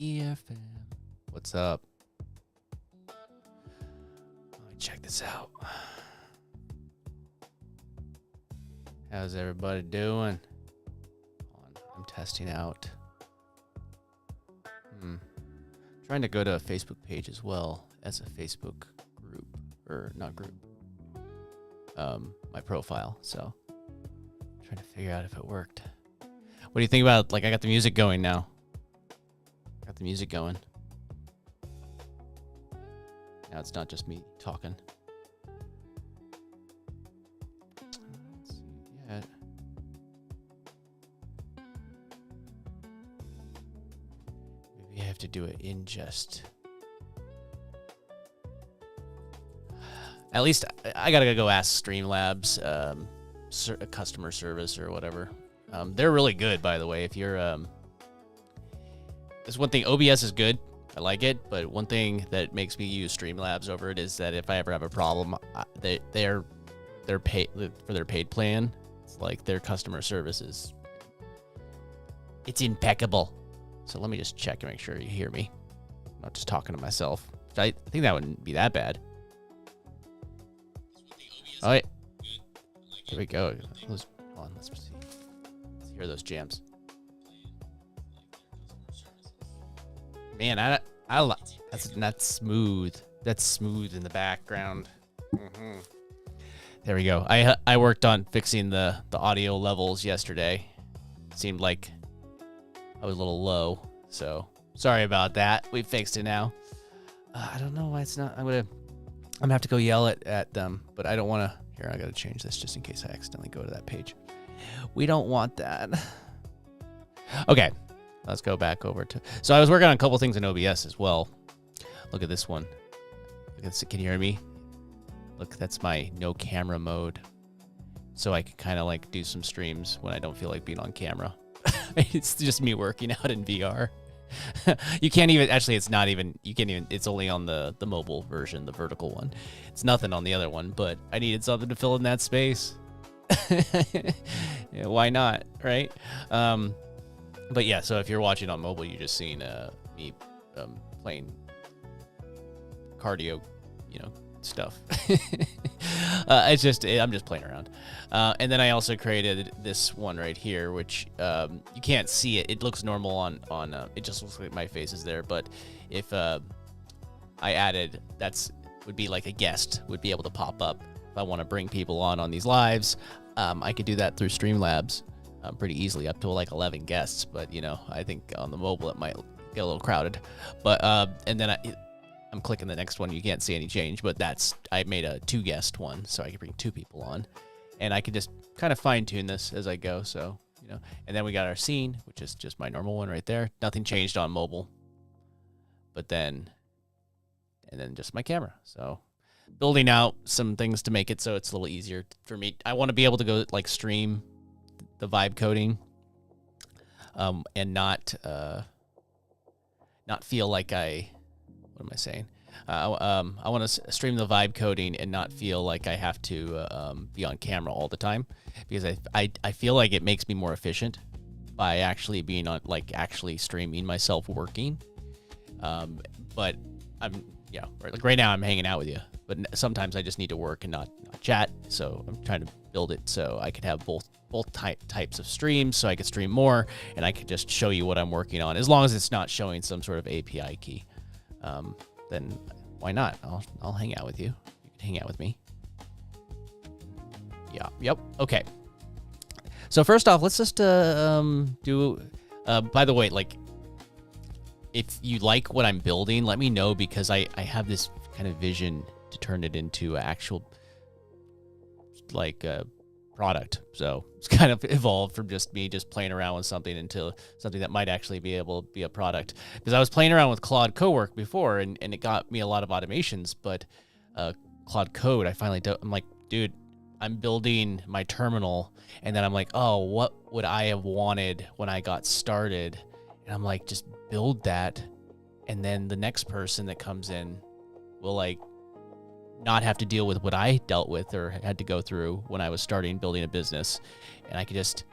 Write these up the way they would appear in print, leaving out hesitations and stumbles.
EFM. What's up? Let me check this out. How's everybody doing? I'm testing out. Trying to go to a Facebook page as well as a Facebook group, or not group. My profile. So trying to figure out if it worked. What do you think about, like, I got the music going now. Got the music going. Now it's not just me talking. Let's see yet. Maybe I have to do it in just. At least I gotta go ask Streamlabs, customer service or whatever. They're really good, by the way. If you're, there's one thing. OBS is good. I like it, but one thing that makes me use Streamlabs over it is that if I ever have a problem, they're paid for their paid plan. It's like their customer service is, it's impeccable. So let me just check and make sure you hear me. I'm not just talking to myself. I think that wouldn't be that bad. All right, here we go. Hold on, let's see. Let's hear those jams. Man, that's smooth. That's smooth in the background. There we go. I worked on fixing the audio levels yesterday. Seemed like I was a little low, so sorry about that. We fixed it now. I don't know why it's not. I'm gonna have to go yell at them, but I don't want to. Here, I got to change this just in case I accidentally go to that page. We don't want that. Okay, let's go back over to. So I was working on a couple things in OBS as well. Look at this one. Look at this. Can you hear me? Look, that's my no camera mode. So I can kind of like do some streams when I don't feel like being on camera. It's just me working out in VR. You can't even, actually, it's not even, you can't even, it's only on the mobile version, the vertical one. It's nothing on the other one, but I needed something to fill in that space. Yeah, why not, right? But yeah, so if you're watching on mobile, you're just seeing me playing cardio, stuff. I'm just playing around. And then I also created this one right here, which you can't see it. It looks normal on it just looks like my face is there. But if I added, would be like a guest would be able to pop up. If I want to bring people on these lives, I could do that through Streamlabs pretty easily, up to like 11 guests. But, I think on the mobile, it might get a little crowded. But, and then I'm clicking the next one. You can't see any change, but I made a 2-guest one, so I could bring 2 people on, and I could just kind of fine tune this as I go. So, and then we got our scene, which is just my normal one right there. Nothing changed on mobile, and then just my camera. So building out some things to make it so it's a little easier for me. I want to be able to go like stream the vibe coding, and not feel like what am I saying? I want to stream the vibe coding and not feel like I have to be on camera all the time, because I feel like it makes me more efficient by actually being on, like, actually streaming myself working. But right now I'm hanging out with you, but sometimes I just need to work and not chat. So I'm trying to build it so I could have both types of streams, so I could stream more and I could just show you what I'm working on, as long as it's not showing some sort of API key. Then why not? I'll hang out with you. You can hang out with me. Yeah. Yep. Okay. So first off, let's just do. By the way, like, if you like what I'm building, let me know, because I have this kind of vision to turn it into actual, like, product. So it's kind of evolved from just me just playing around with something into something that might actually be able to be a product. Because I was playing around with Claude Code before, and it got me a lot of automations, but Claude Code, I'm like, dude, I'm building my terminal, and then I'm like, oh, what would I have wanted when I got started? And I'm like, just build that, and then the next person that comes in will, like, not have to deal with what I dealt with or had to go through when I was starting building a business, and I could just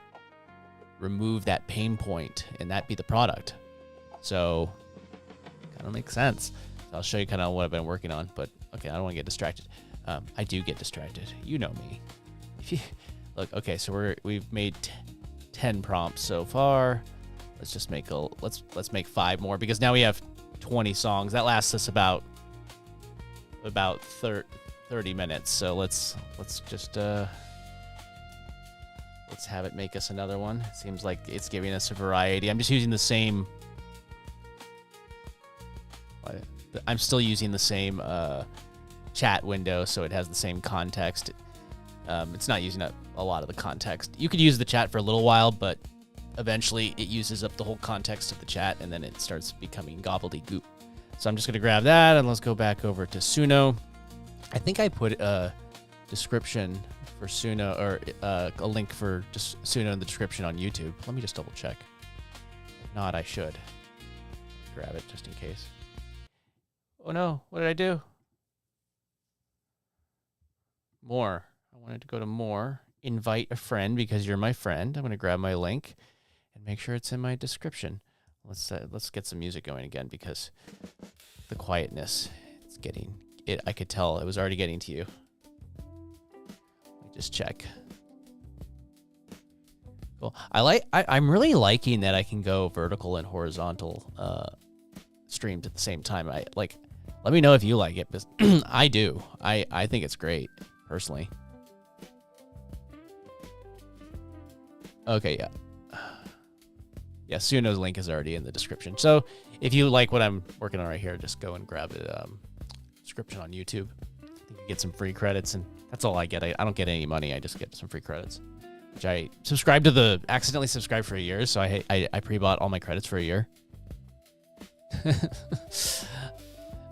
remove that pain point and that be the product. So kind of makes sense. So I'll show you kind of what I've been working on, but okay, I don't want to get distracted. I do get distracted. You know me. If you look, okay, so we've made 10 prompts so far. Let's just make let's make 5 more because now we have 20 songs. That lasts us about 30 minutes. So let's just let's have it make us another one. It seems like it's giving us a variety. I'm just using the same. I'm still using the same chat window, so it has the same context. It's not using up a lot of the context. You could use the chat for a little while, but eventually it uses up the whole context of the chat, and then it starts becoming gobbledygook. So I'm just going to grab that, and let's go back over to Suno. I think I put a description for Suno, or a link for just Suno in the description on YouTube. Let me just double check. If not, I should grab it just in case. Oh no, what did I do? More. I wanted to go to more. Invite a friend because you're my friend. I'm going to grab my link and make sure it's in my description. Let's get some music going again because the quietness, it's getting it. I could tell it was already getting to you. Let me just check. Cool. I'm really liking that I can go vertical and horizontal streams at the same time. Let me know if you like it, because I do. I think it's great, personally. Okay, yeah. Yeah, Suno's link is already in the description. So if you like what I'm working on right here, just go and grab the description on YouTube. I think you get some free credits, and that's all I get. I don't get any money. I just get some free credits, which I accidentally subscribed for a year, so I pre-bought all my credits for a year.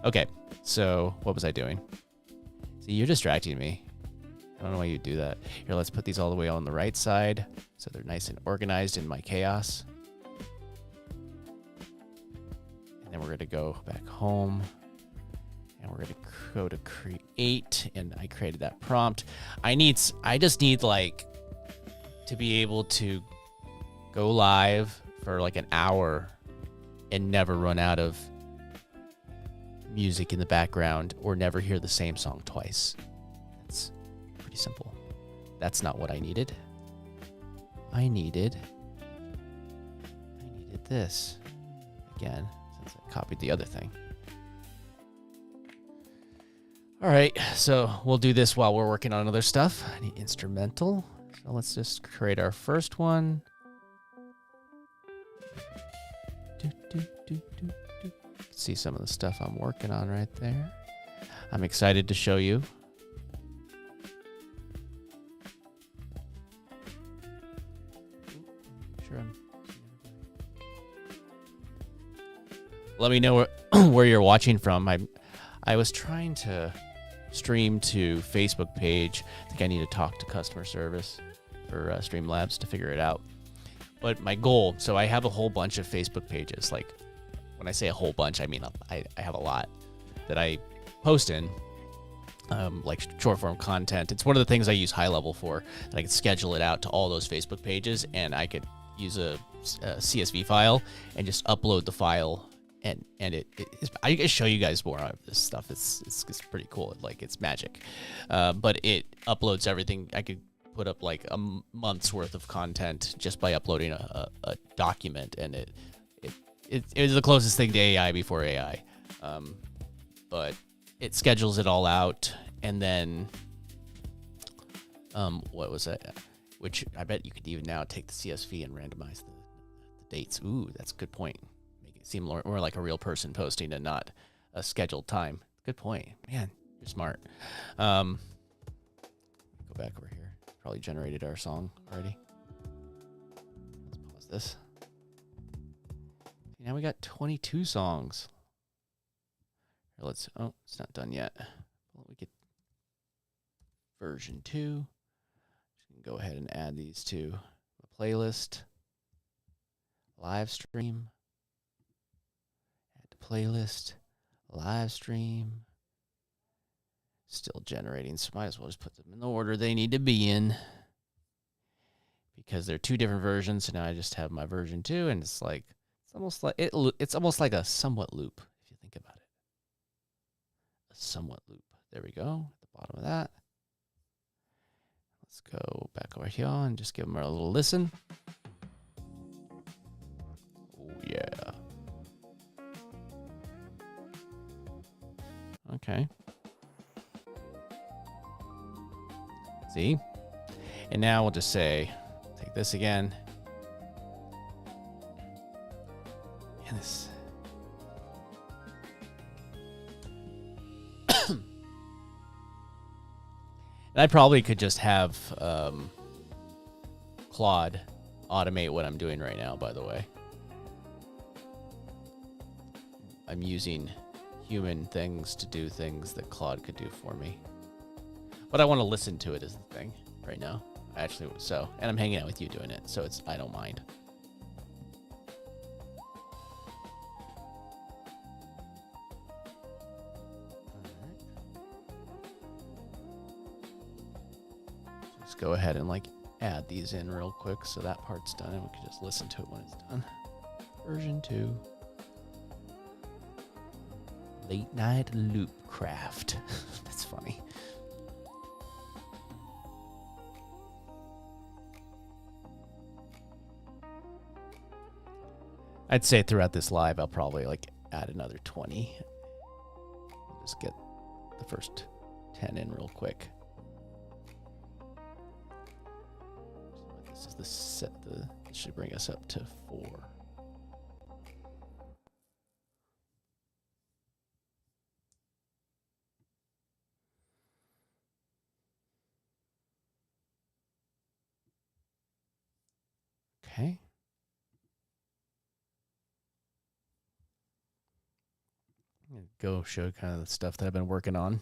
Okay, so what was I doing? See, you're distracting me. I don't know why you do that. Here, let's put these all the way on the right side so they're nice and organized in my chaos. And then we're going to go back home and we're going to go to create, and I created that prompt. I just need like to be able to go live for like an hour and never run out of music in the background or never hear the same song twice. That's pretty simple. That's not what I needed. I needed this again, since I copied the other thing. All right, so we'll do this while we're working on other stuff. I need instrumental. So let's just create our first one. See some of the stuff I'm working on right there. I'm excited to show you. Let me know where you're watching from. I was trying to stream to Facebook page. I think I need to talk to customer service for Streamlabs to figure it out. But my goal, so I have a whole bunch of Facebook pages. Like, when I say a whole bunch, I mean I have a lot that I post in, like short form content. It's one of the things I use High Level for. And I could schedule it out to all those Facebook pages, and I could use a CSV file and just upload the file. And I can show you guys more of this stuff. It's pretty cool. It's magic. But it uploads everything. I could put up like a month's worth of content just by uploading a document, and it is the closest thing to AI before AI. But it schedules it all out, and then what was that? Which I bet you could even now take the CSV and randomize the dates. Ooh, that's a good point. Make it seem more like a real person posting and not a scheduled time. Good point. Man, you're smart. Go back over here. Probably generated our song already. Let's pause this. Now we got 22 songs. Here, it's not done yet. We get version 2. Just go ahead and add these to the playlist. Live stream. Add to playlist. Live stream. Still generating, so might as well just put them in the order they need to be in, because they're 2 different versions. So now I just have my version 2, and it's almost like a somewhat loop, if you somewhat loop. There we go, at the bottom of that. Let's go back over here and just give them a little listen. Oh, yeah. Okay. See? And now we'll just say, take this again. And this. And I probably could just have Claude automate what I'm doing right now, by the way. I'm using human things to do things that Claude could do for me. But I want to listen to it is the thing right now. Actually, so, and I'm hanging out with you doing it, so I don't mind. Go ahead and like add these in real quick so that part's done and we can just listen to it when it's done. Version 2. Late night loop craft. That's funny. I'd say throughout this live I'll probably like add another 20. I'll just get the first 10 in real quick. This is the set. This should bring us up to 4. Okay. I'm gonna go show kind of the stuff that I've been working on.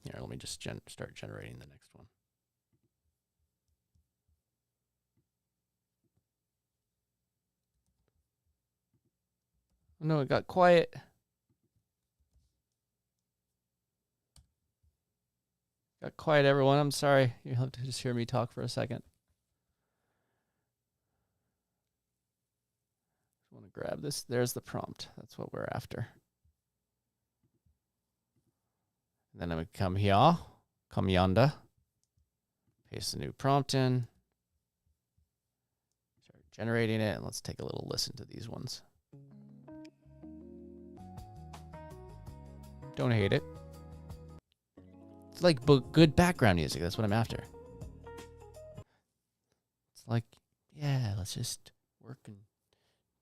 Here, let me just start generating the next one. Oh, no, it got quiet. Got quiet, everyone. I'm sorry. You'll have to just hear me talk for a second. I want to grab this. There's the prompt. That's what we're after. Then I'm going to come yonder, paste the new prompt in, start generating it, and let's take a little listen to these ones. Don't hate it. It's like good background music. That's what I'm after. It's like, yeah, let's just work and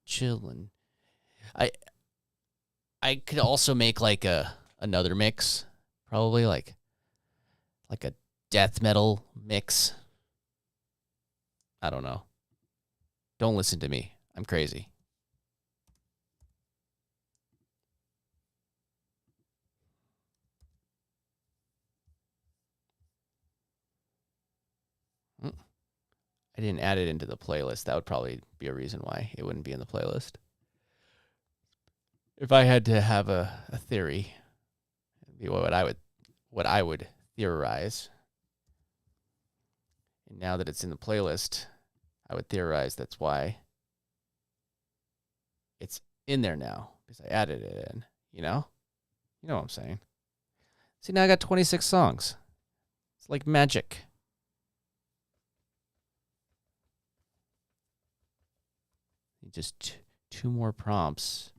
chill. And I could also make like another mix. Probably like a death metal mix. I don't know. Don't listen to me. I'm crazy. I didn't add it into the playlist. That would probably be a reason why it wouldn't be in the playlist. If I had to have a theory, it'd be what I would theorize. And now that it's in the playlist, I would theorize that's why it's in there now, because I added it in, you know? You know what I'm saying. See, now I got 26 songs. It's like magic. Just 2 more prompts,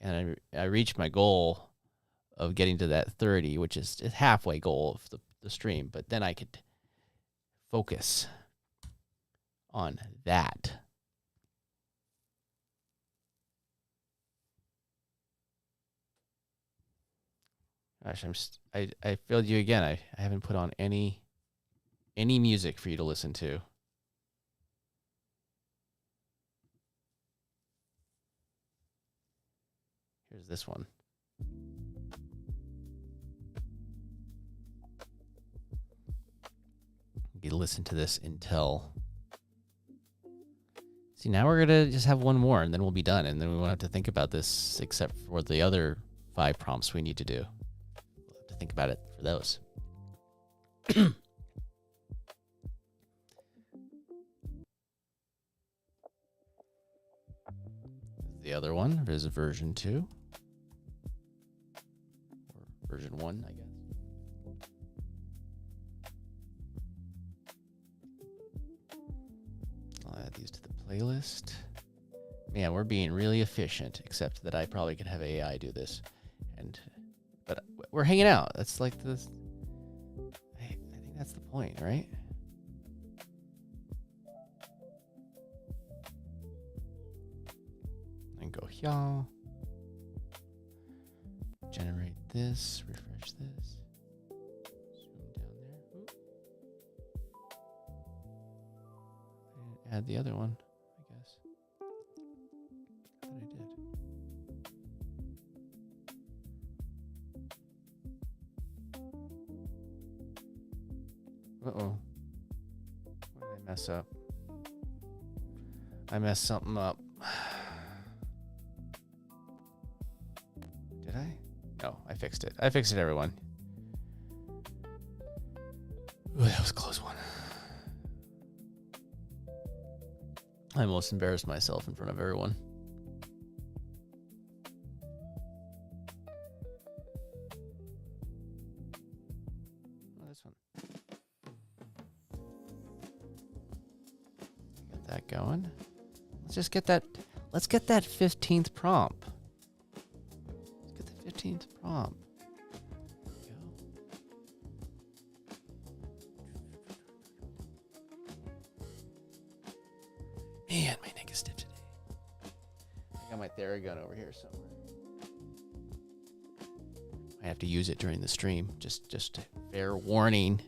and I reached my goal of getting to that 30, which is a halfway goal of the stream, but then I could focus on that. Gosh, I failed you again. I haven't put on any music for you to listen to. Here's this one. You listen to this until. See, now we're going to just have one more and then we'll be done. And then we won't have to think about this except for the other 5 prompts we need to do. We'll have to think about it for those. The other one. There's a version 2. Or version 1, I guess. I'll add these to the playlist. Man, we're being really efficient, except that I probably could have AI do this. But we're hanging out. That's like this. I think that's the point, right? And go here. Generate this. Refresh this. Zoom down there. Oop. And add the other one, I guess. I thought I did. Uh-oh. What did I mess up? I messed something up. Did I? No, I fixed it. I fixed it, everyone. Ooh, that was a close one. I almost embarrassed myself in front of everyone. Oh, this one. Get that going. Let's just get that. Let's get that 15th prompt. Let's get the 15th prompt. There we go. Man, my neck is stiff today. I got my Theragun over here somewhere. I have to use it during the stream. Just fair warning.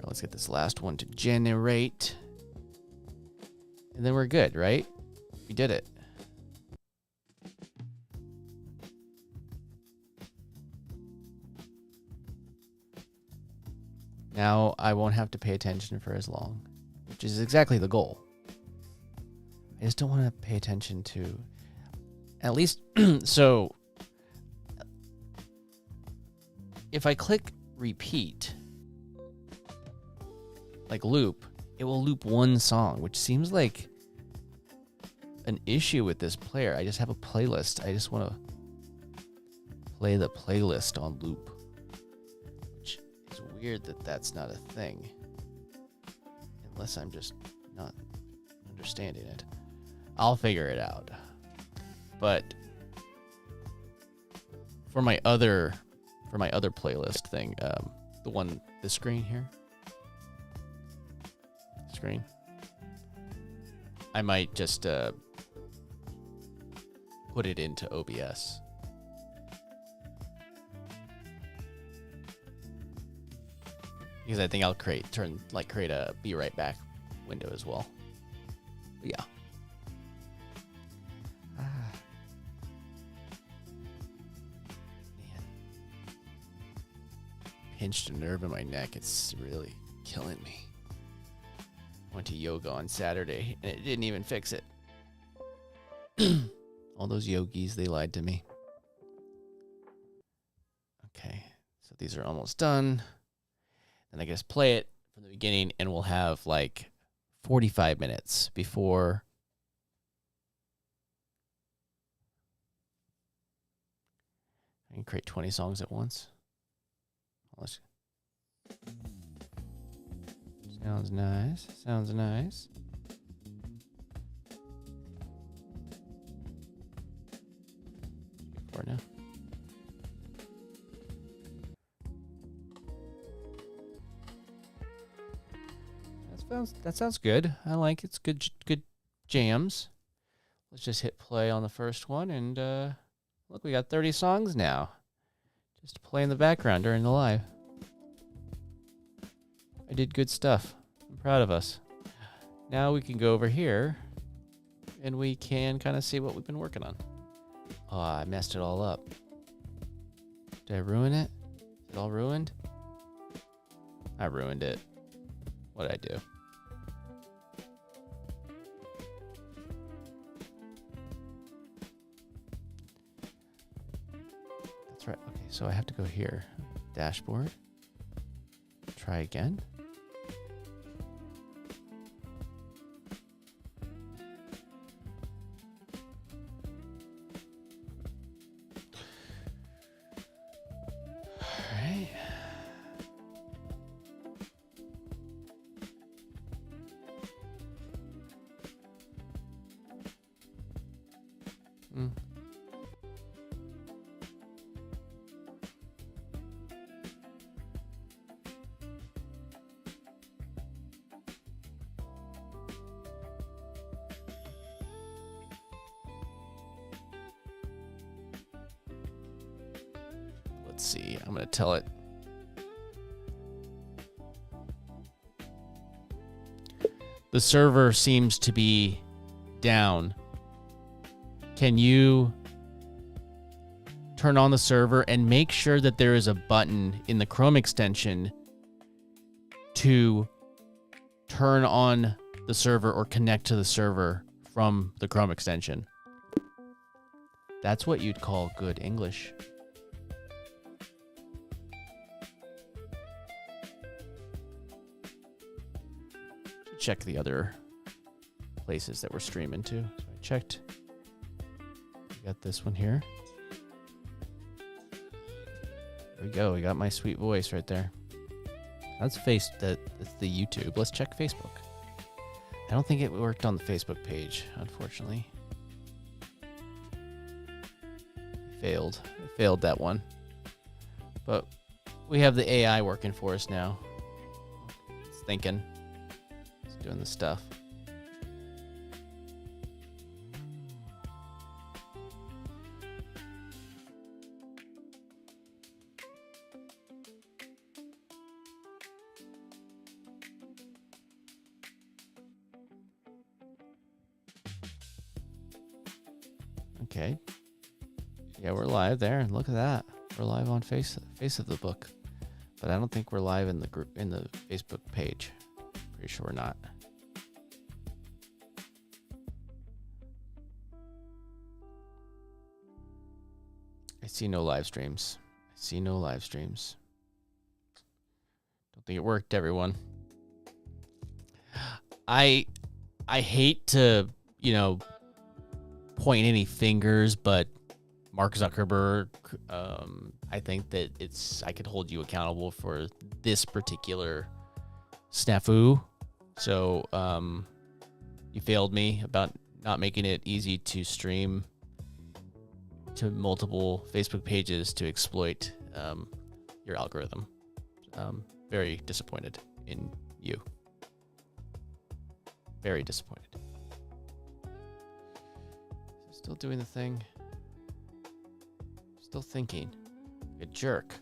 Let's get this last one to generate. And then we're good, right? We did it. Now I won't have to pay attention for as long, which is exactly the goal. I just don't want to pay attention to, at least, so if I click repeat, like loop, it will loop one song, which seems like an issue with this player. I just have a playlist. I just want to play the playlist on loop, which is weird that that's not a thing, unless I'm just not understanding it. I'll figure it out. But for my other playlist thing, the screen here. Screen. I might just put it into OBS. Because I think I'll create a be right back window as well. But yeah. Man. Pinched a nerve in my neck. It's really killing me. Went to yoga on Saturday, and it didn't even fix it. All those yogis, they lied to me. Okay, so these are almost done. Then I guess play it from the beginning, and we'll have like 45 minutes before I can create 20 songs at once. Sounds nice. Sounds nice. For now. That sounds good. I like it. It's good jams. Let's just hit play on the first one, and look, we got 30 songs now. Just to play in the background during the live. I did good stuff. I'm proud of us. Now we can go over here and we can kind of see what we've been working on. Oh, I messed it all up. Did I ruin it? Is it all ruined? I ruined it. What did I do? That's right. Okay, so I have to go here. Dashboard. Try again. Let's see. I'm going to tell it. The server seems to be down. Can you turn on the server and make sure that there is a button in the Chrome extension to turn on the server or connect to the server from the Chrome extension? That's what you'd call good English. Check the other places that we're streaming to. So I checked. We got this one here. There we go. We got my sweet voice right there. That's the YouTube. Let's check Facebook. I don't think it worked on the Facebook page, unfortunately. Failed. I failed that one. But we have the AI working for us now. It's thinking. Doing the stuff. Okay. Yeah, we're live there. Look at that. We're live on face of the book. But I don't think we're live in the group in the Facebook page. Pretty sure we're not. I see no live streams. Don't think it worked, everyone. I hate to, point any fingers, but Mark Zuckerberg, I think that I could hold you accountable for this particular snafu. So you failed me about not making it easy to stream to multiple Facebook pages to exploit your algorithm. Very disappointed in you. Very disappointed. Still doing the thing. Still thinking. A jerk.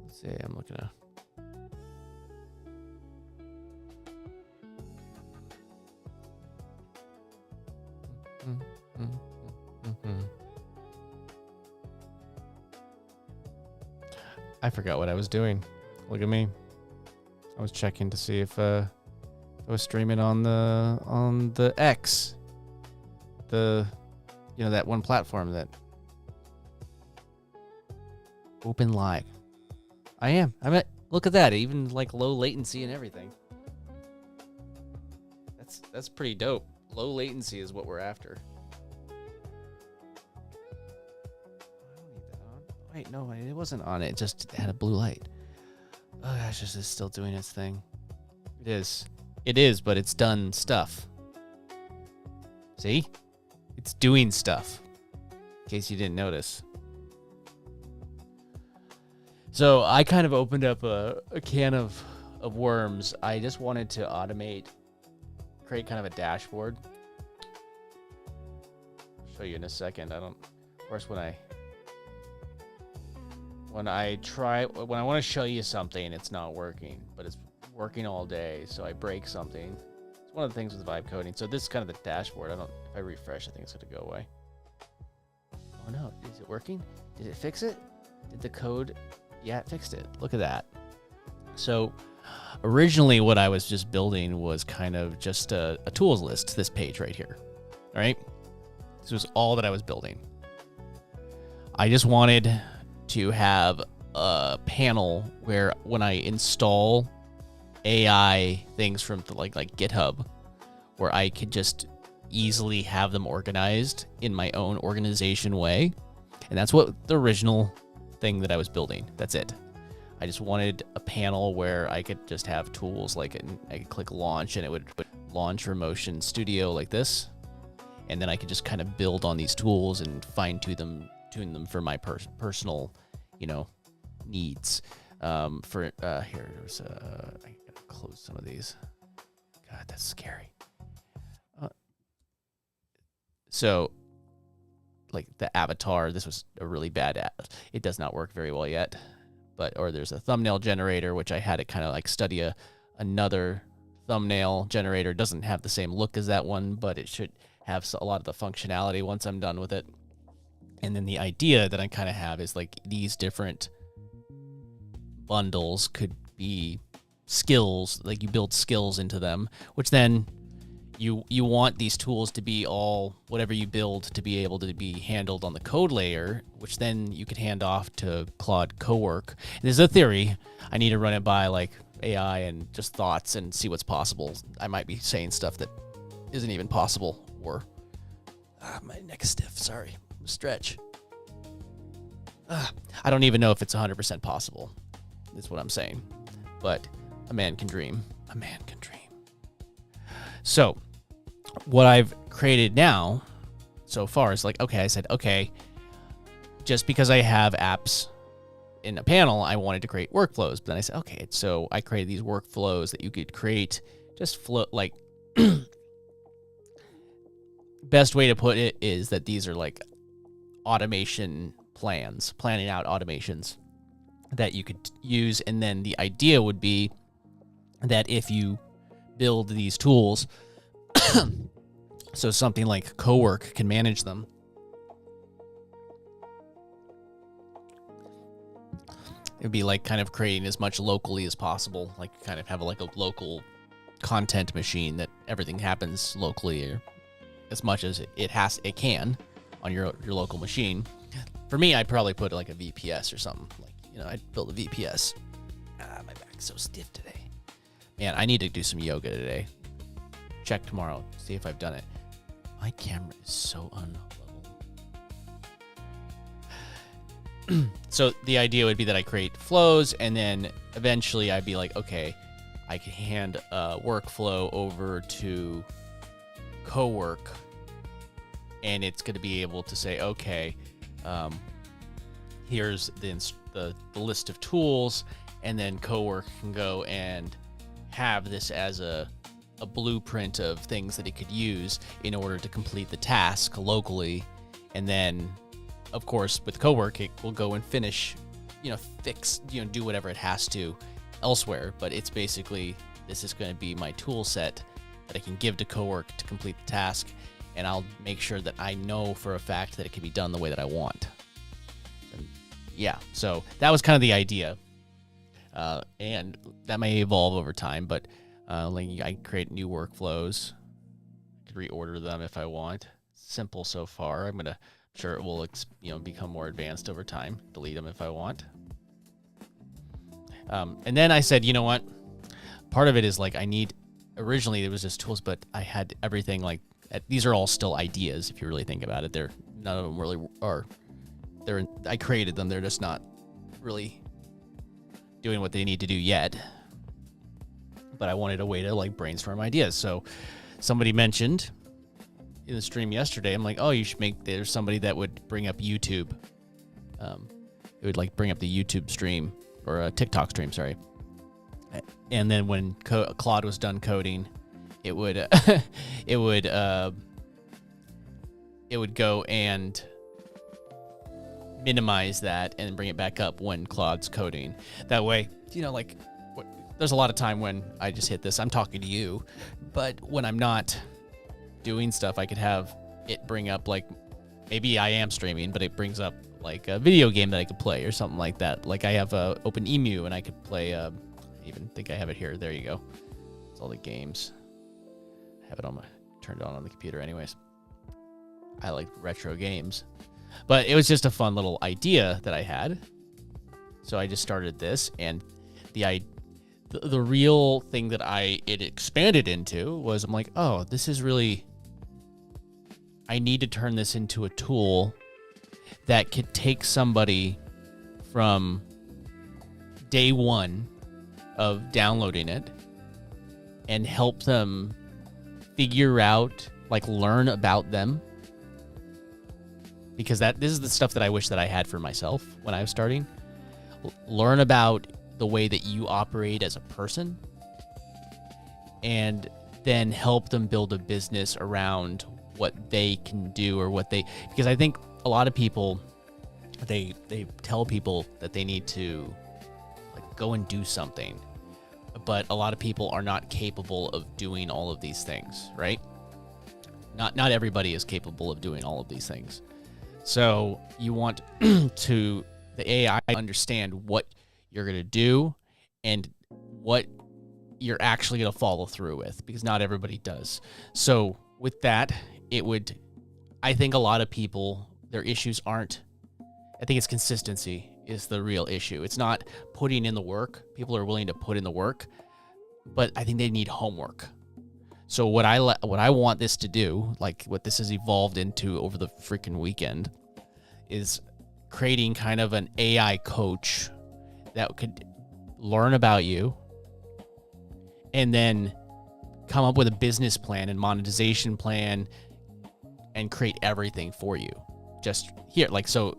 Let's see, I'm looking at. I forgot what I was doing. Look at me. I was checking to see if I was streaming on the X, that one platform that open live. I am. Look at that. Even like low latency and everything. That's pretty dope. Low latency is what we're after. Wait, no, it wasn't on. It just had a blue light. Oh gosh, this is still doing its thing. It is. It is, but it's done stuff. See? It's doing stuff. In case you didn't notice. So I kind of opened up a can of worms. I just wanted to create kind of a dashboard. I'll show you in a second. Of course, when I want to show you something, it's not working, but it's working all day. So I break something. It's one of the things with vibe coding. So this is kind of the dashboard. If I refresh, I think it's going to go away. Oh no, is it working? Did it fix it? Did the code? Yeah, it fixed it. Look at that. So originally what I was just building was kind of just a tools list, this page right here. All right. This was all that I was building. I just wanted to have a panel where when I install AI things from like GitHub, where I could just easily have them organized in my own organization way. And that's what the original thing that I was building. That's it. I just wanted a panel where I could just have tools like I could click launch and it would launch Remotion Studio like this. And then I could just kind of build on these tools and tune them for my personal, needs. Here, there's I gotta close some of these. God, that's scary. So, like the avatar, this was a really bad it does not work very well yet. Or there's a thumbnail generator, which I had to kind of like study another thumbnail generator. It doesn't have the same look as that one, but it should have a lot of the functionality once I'm done with it. And then the idea that I kind of have is like these different bundles could be skills, like you build skills into them, which then you want these tools to be all, whatever you build to be able to be handled on the code layer, which then you could hand off to Claude Code. And there's a theory. I need to run it by like AI and just thoughts and see what's possible. I might be saying stuff that isn't even possible, or my neck's stiff. Sorry, stretch. I don't even know if it's 100% possible. Is what I'm saying. But a man can dream. A man can dream. So what I've created now so far is like, okay, I said, okay, just because I have apps in a panel, I wanted to create workflows. But then I said, okay, so I created these workflows that you could create, just flow, like, best way to put it is that these are like automation plans, planning out automations that you could use. And then the idea would be that if you build these tools, so something like Cowork can manage them, it would be like kind of creating as much locally as possible, like kind of have like a local content machine that everything happens locally, or as much as it can on your local machine. For me, I'd probably put like a VPS or something. Like, I'd build a VPS. My back's so stiff today. Man, I need to do some yoga today. Check tomorrow, see if I've done it. My camera is so unlevel. So the idea would be that I create flows, and then eventually I'd be like, okay, I can hand a workflow over to Cowork, and it's going to be able to say, okay, here's the list of tools, and then Cowork can go and have this as a blueprint of things that it could use in order to complete the task locally. And then, of course, with Cowork, it will go and finish, fix, do whatever it has to elsewhere. But it's basically, this is going to be my tool set that I can give to Cowork to complete the task. And I'll make sure that I know for a fact that it can be done the way that I want. And yeah, so that was kind of the idea. And that may evolve over time, but I create new workflows. I could reorder them if I want. Simple so far. I'm sure it will become more advanced over time. Delete them if I want. And then I said, you know what? Part of it is like originally it was just tools, but I had everything like, these are all still ideas if you really think about it. None of them really are. I created them. They're just not really doing what they need to do yet. But I wanted a way to like brainstorm ideas. So somebody mentioned in the stream yesterday, I'm like, oh, you should there's somebody that would bring up YouTube. It would like bring up the YouTube stream, or a TikTok stream, sorry. And then when Claude was done coding, it would it would go and minimize that and bring it back up when Claude's coding. That way, there's a lot of time when I just hit this, I'm talking to you, but when I'm not doing stuff, I could have it bring up, like, maybe I am streaming, but it brings up like a video game that I could play or something like that. Like I have Open Emu and I could play, I even think I have it here. There you go. It's all the games. I have it turned it on the computer anyways. I like retro games. But it was just a fun little idea that I had. So I just started this, and the real thing that it expanded into was, I'm like, oh, this is really, I need to turn this into a tool that could take somebody from day one of downloading it and help them figure out, like, learn about them. Because this is the stuff that I wish that I had for myself when I was starting. Learn about the way that you operate as a person, and then help them build a business around what they can do, or because I think a lot of people, they tell people that they need to, like, go and do something, but a lot of people are not capable of doing all of these things, right? Not everybody is capable of doing all of these things. So you want the AI understand what you're going to do and what you're actually going to follow through with, because not everybody does. So with that, I think a lot of people, their issues I think it's consistency is the real issue. It's not putting in the work. People are willing to put in the work, but I think they need homework. So what I want this to do, like what this has evolved into over the freaking weekend, is creating kind of an AI coach that could learn about you and then come up with a business plan and monetization plan and create everything for you. Just here, like, so.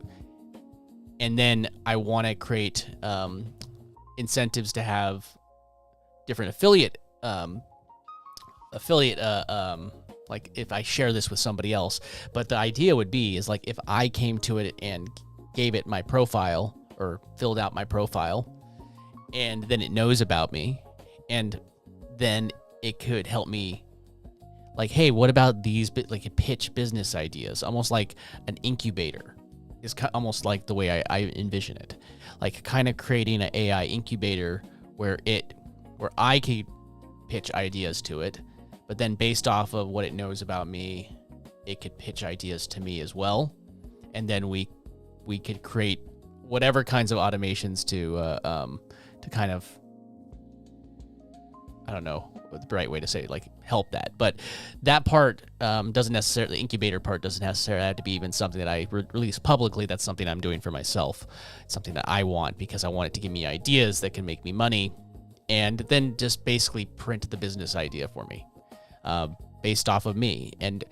And then I want to create incentives to have different affiliate, like if I share this with somebody else. But the idea would be is, like, if I came to it and gave it my profile or filled out my profile, and then it knows about me, and then it could help me, like, hey, what about these, like, pitch business ideas, almost like an incubator. Is almost like the way I envision it, like kind of creating an AI incubator where I could pitch ideas to it, but then based off of what it knows about me, it could pitch ideas to me as well, and then we could create whatever kinds of automations to kind of, I don't know what the right way to say it, like help that. But that part doesn't necessarily, the incubator part doesn't necessarily have to be even something that I release publicly. That's something I'm doing for myself. It's something that I want because I want it to give me ideas that can make me money, and then just basically print the business idea for me based off of me, and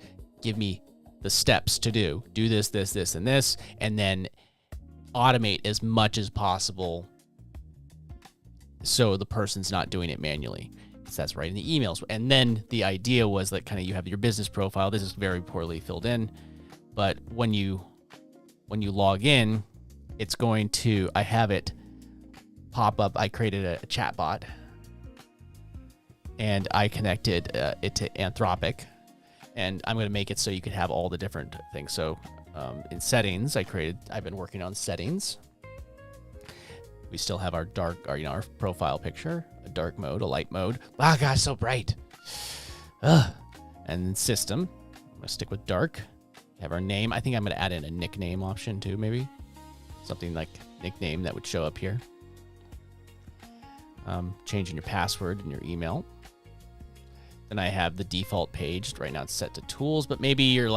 give me the steps to do this, this, this, and this, and then automate as much as possible so the person's not doing it manually. So that's right in the emails. And then the idea was that kind of you have your business profile. This is very poorly filled in, but when you log in, it's going to, I have it pop up. I created a chat bot, and I connected it to Anthropic, and I'm going to make it so you could have all the different things. So in settings, I've been working on settings. We still have our our profile picture, a dark mode, a light mode. Wow, gosh, so bright. Ugh. And then system, I'm gonna stick with dark. Have our name. I think I'm gonna add in a nickname option too, maybe. Something like nickname that would show up here. Changing your password and your email. Then I have the default page. Right now it's set to tools, but maybe you're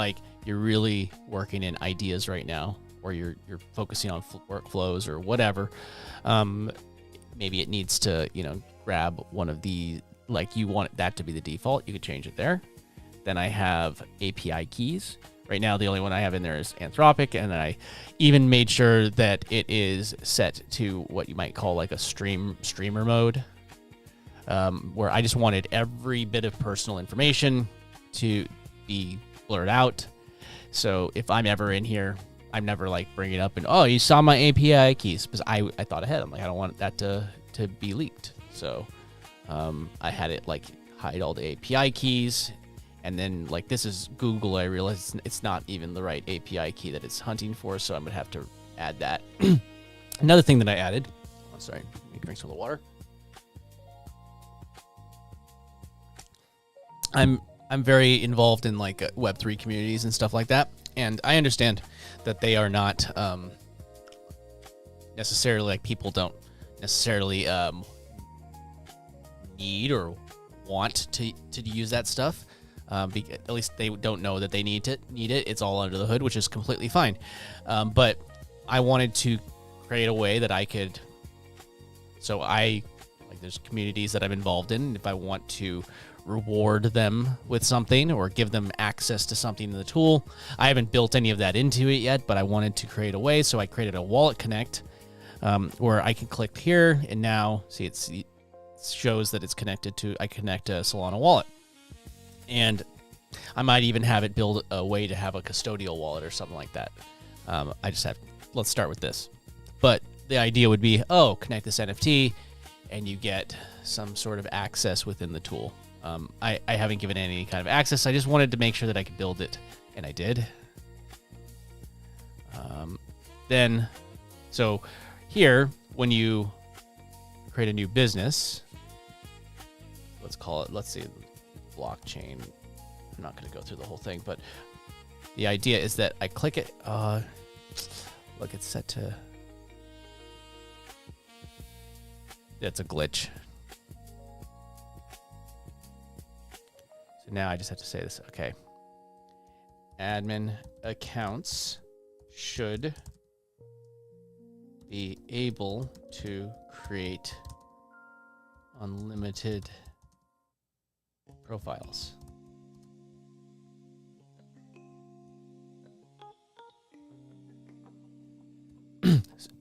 really working in ideas right now, or you're focusing on workflows or whatever. Maybe it needs to, grab one of the, like, you want that to be the default. You could change it there. Then I have API keys. Right now, the only one I have in there is Anthropic, and I even made sure that it is set to what you might call like a streamer mode, where I just wanted every bit of personal information to be blurred out. So if I'm ever in here, I'm never like bringing it up and, oh, you saw my API keys, because I thought ahead. I'm like, I don't want that to be leaked. So I had it like hide all the API keys. And then, like, this is Google. I realized it's not even the right API key that it's hunting for, so I'm going to have to add that. Another thing that I added, let me drink some of the water. I'm very involved in, like, Web3 communities and stuff like that, and I understand that they are not necessarily, like, people don't necessarily need or want to use that stuff. At least they don't know that they need it. It's all under the hood, which is completely fine. But I wanted to create a way that I could, so there's communities that I'm involved in. If I want to reward them with something or give them access to something in the tool, I haven't built any of that into it yet, but I wanted to create a way. So I created a wallet connect where I can click here, and now see it shows that it's connected to, I connect a Solana wallet. And I might even have it build a way to have a custodial wallet or something like that. Let's start with this. But the idea would be, connect this NFT and you get some sort of access within the tool. I haven't given any kind of access. I just wanted to make sure that I could build it, and I did. So here, when you create a new business, let's see, blockchain. I'm not going to go through the whole thing, but the idea is that I click it. Look, it's set to. That's a glitch. So now I just have to say this. Okay. Admin accounts should be able to create unlimited profiles.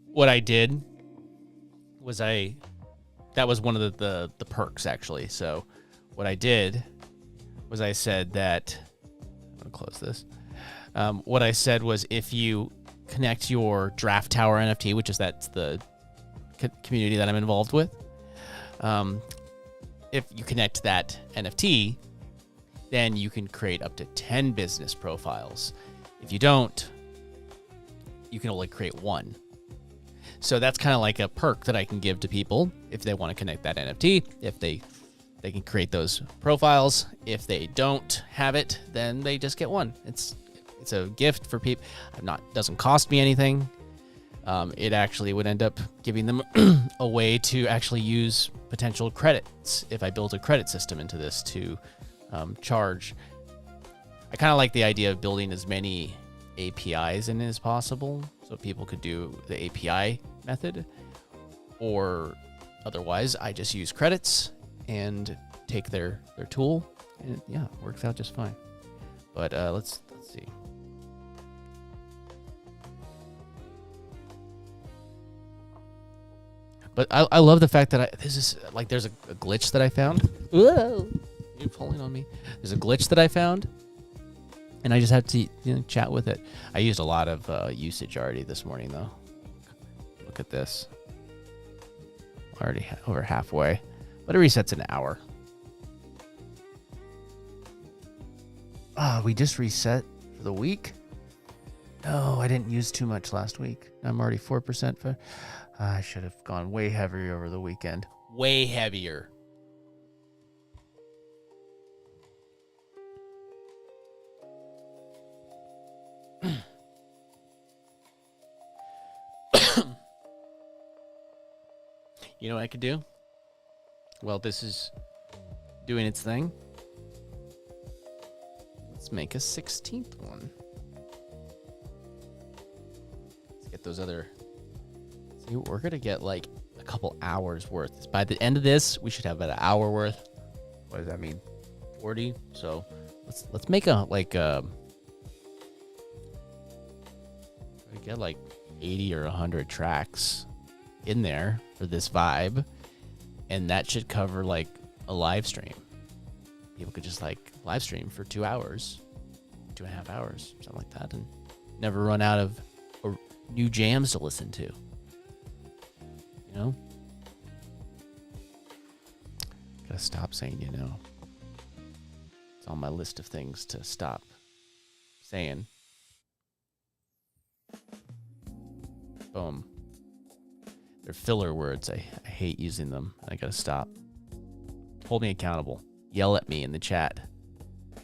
What I did was that was one of the perks, actually. So what I did was I said that, I'm going to close this. What I said was, if you connect your Draft Tower NFT, which is that's the community that I'm involved with, if you connect that NFT, then you can create up to 10 business profiles. If you don't, you can only create one. So that's kind of like a perk that I can give to people if they want to connect that NFT. If they can create those profiles. If they don't have it, then they just get one. It's a gift for people. Doesn't cost me anything. It actually would end up giving them a way to actually use potential credits if I build a credit system into this to charge. I kind of like the idea of building as many APIs in as possible, so people could do the API method, or otherwise I just use credits and take their tool, and it works out just fine. But let's see. But I love the fact that there's a glitch that I found. Whoa, you're pulling on me. There's a glitch that I found, and I just had to chat with it. I used a lot of usage already this morning, though. Look at this. Already over halfway, but it resets in an hour. We just reset for the week. No, I didn't use too much last week. I'm already 4% for. I should have gone way heavier over the weekend. Way heavier. You know what I could do? Well, this is doing its thing. Let's make a 16th one. Let's get those other. See, we're gonna get like a couple hours worth. By the end of this, we should have about an hour worth. What does that mean? 40. So let's make we get like 80 or 100 tracks in there for this vibe, and that should cover like a live stream. People could just like live stream for 2 hours, 2.5 hours, something like that, and never run out of new jams to listen to. You know? Gotta stop saying, It's on my list of things to stop saying. Boom. They're filler words. I hate using them. I gotta stop. Hold me accountable. Yell at me in the chat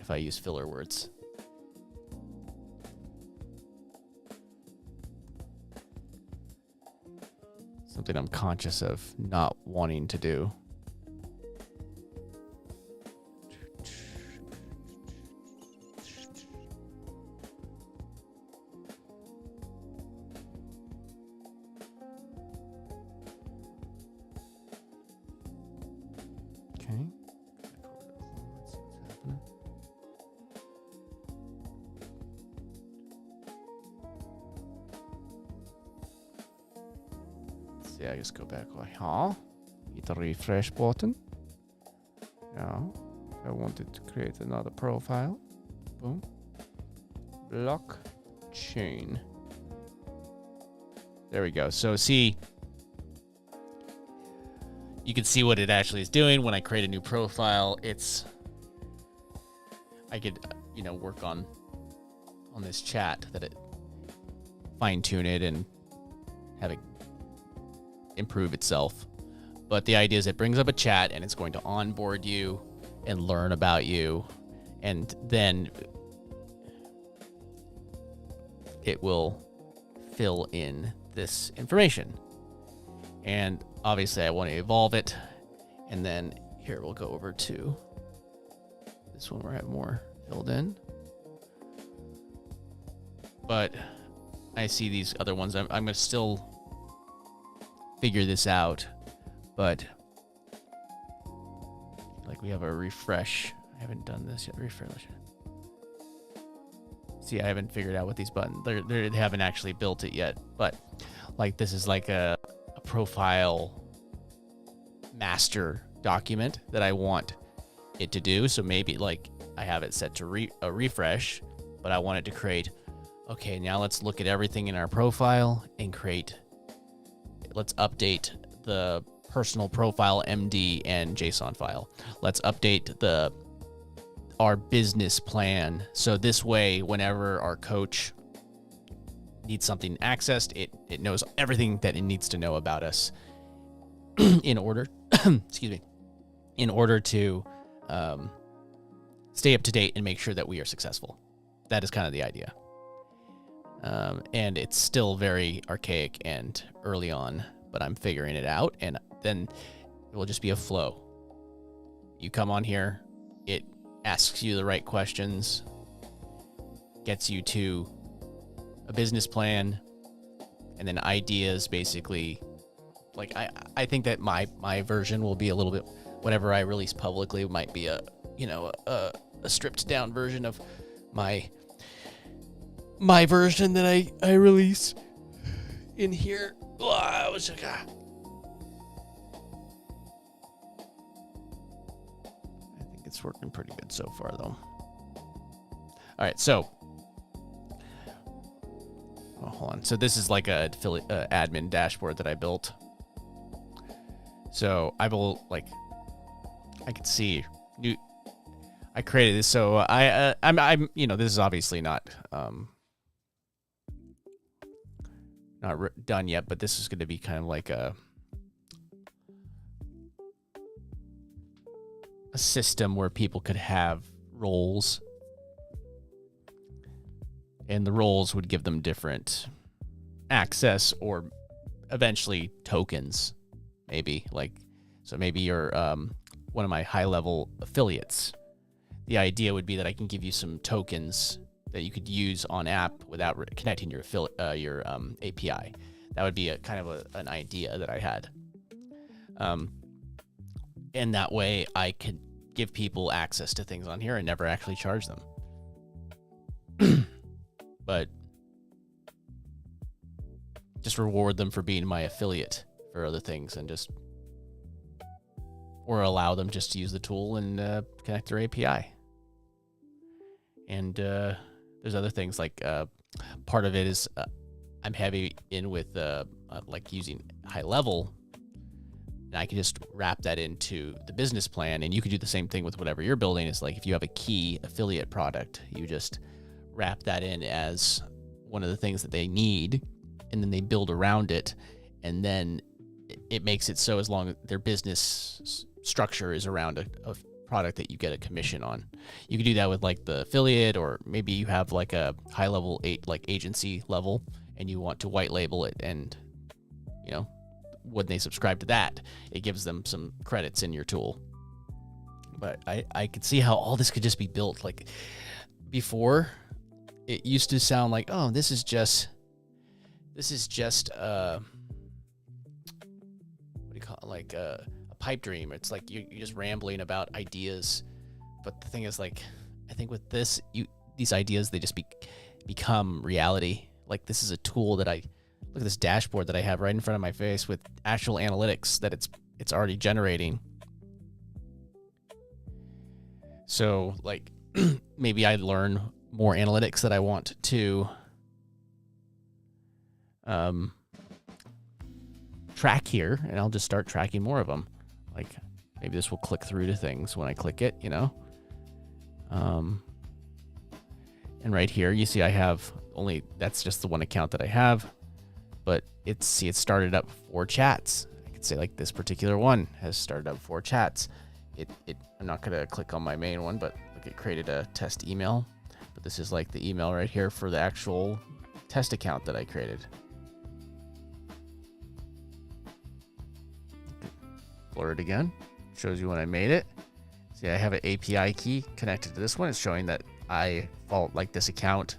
if I use filler words. Something I'm conscious of not wanting to do. see, I just go back like, hit the refresh button. Now, I wanted to create another profile. Boom. Blockchain. There we go. So see, you can see what it actually is doing. When I create a new profile, I could, work on this chat, that it fine tune it and have it improve itself. But the idea is it brings up a chat and it's going to onboard you and learn about you, and then it will fill in this information. And obviously I want to evolve it. And then here we'll go over to this one where I have more filled in. But I see these other ones. I'm going to still figure this out. But like we have a refresh. I haven't done this yet. Refresh. See, I haven't figured out what these buttons. They haven't actually built it yet. But like this is like a profile master document that I want it to do. So maybe like I have it set to a refresh, but I want it to create. Okay, now let's look at everything in our profile and let's update the personal profile MD and JSON file. Let's update our business plan. So this way, whenever our coach needs something accessed, it knows everything that it needs to know about us in order, in order to stay up to date and make sure that we are successful. That is kind of the idea. And it's still very archaic and early on, but I'm figuring it out, and then it will just be a flow. You come on here, it asks you the right questions, gets you to a business plan, and then ideas. Basically, like I think that my version will be a little bit, whatever I release publicly might be a stripped down version of my version that I release in here. I think it's working pretty good so far, though. All right, so hold on. So this is like a admin dashboard that I built. So I could see I created this. So I'm this is obviously not done yet, but this is going to be kind of like a system where people could have roles, and the roles would give them different access or eventually tokens, maybe. So maybe you're one of my high-level affiliates. The idea would be that I can give you some tokens that you could use on app without connecting your API. That would be a kind of an idea that I had. And that way I could give people access to things on here and never actually charge them. But just reward them for being my affiliate for other things, and or allow them just to use the tool and connect their API. And there's other things like part of it is I'm heavy in with like using high level, and I can just wrap that into the business plan. And you could do the same thing with whatever you're building. It's like if you have a key affiliate product, you just wrap that in as one of the things that they need, and then they build around it, and then it makes it so as long as their business structure is around a product that you get a commission on. You could do that with like the affiliate, or maybe you have like a high level like agency level and you want to white label it, and when they subscribe to that, it gives them some credits in your tool. But I could see how all this could just be built. Like before, it used to sound like, oh, this is just what do you call it, like a pipe dream. It's like you're just rambling about ideas. But the thing is, like, I think with this, these ideas, they just become reality. Like, this is a tool that I Look at this dashboard that I have right in front of my face with actual analytics that it's already generating. So like maybe I learn more analytics that I want to track here, and I'll just start tracking more of them. Like maybe this will click through to things when I click it, you know. And right here, you see I have only, that's just the one account that I have, but it started up 4 chats. I could say like this particular one has started up 4 chats. I'm not gonna click on my main one, but look, it created a test email. But this is like the email right here for the actual test account that I created. Blur it again, shows you when I made it. See, I have an API key connected to this one. It's showing that I like this account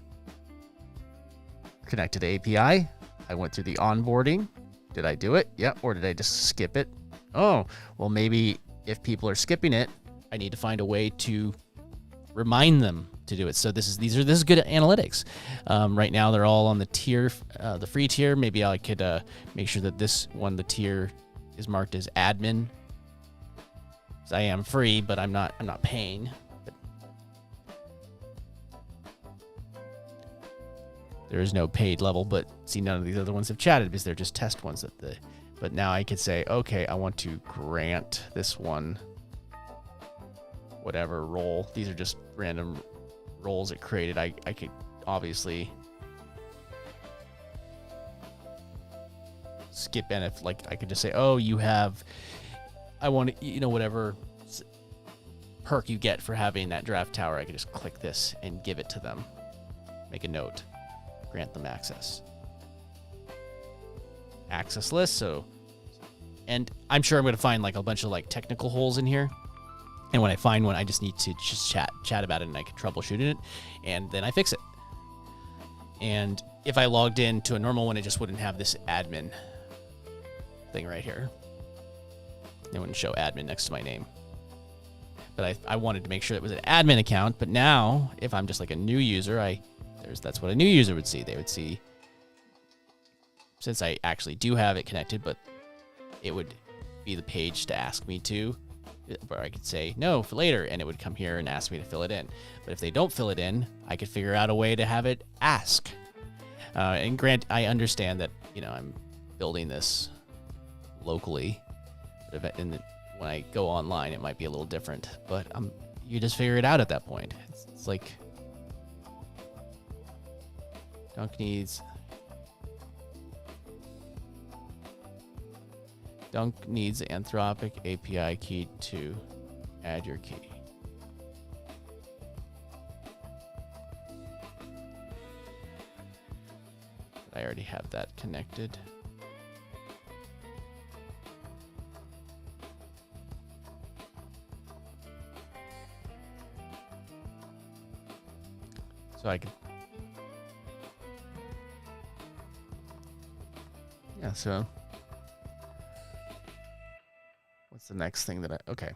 connected to API. I went through the onboarding. Did I do it? Yeah. Or did I just skip it? Oh, well, maybe if people are skipping it, I need to find a way to remind them to do it. So this is good analytics. Right now they're all on the tier, the free tier. Maybe I could make sure that this one, the tier, is marked as admin. So I am free, but I'm not paying. But there is no paid level, but see, none of these other ones have chatted because they're just test ones but now I could say, okay, I want to grant this one whatever role. These are just random roles it created. I could obviously skip in if, like, I could just say, oh, I want to, you know, whatever perk you get for having that draft tower. I could just click this and give it to them. Make a note, grant them access list. So, and I'm sure I'm going to find like a bunch of like technical holes in here. And when I find one, I just need to just chat about it, and I can troubleshoot it, and then I fix it. And if I logged in to a normal one, it just wouldn't have this admin thing right here. It wouldn't show admin next to my name. But I wanted to make sure it was an admin account. But now, if I'm just like a new user, that's what a new user would see. They would see, since I actually do have it connected, but it would be the page to ask me to, where I could say no for later, and it would come here and ask me to fill it in. But if they don't fill it in, I could figure out a way to have it ask. And I understand that, you know, I'm building this locally, but when I go online, it might be a little different. But you just figure it out at that point. It's like Dunk needs Anthropic API key to add your key. I already have that connected. So I can, yeah, so what's the next thing that okay.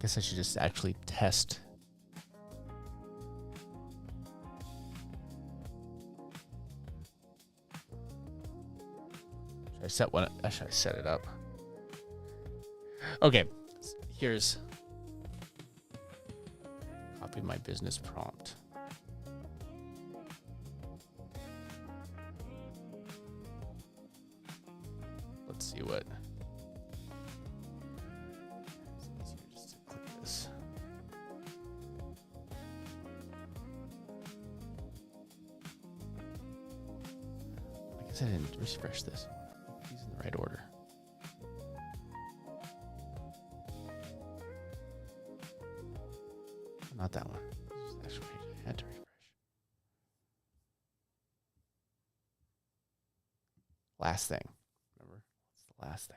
Guess I should just actually test. Should I set it up? Okay, here's copy my business prompt. Let's see what. It's easier just to click this. I guess I didn't refresh this. These in the right order. Not that one. This is the actual page I had to refresh. Last thing. Remember? What's the last thing?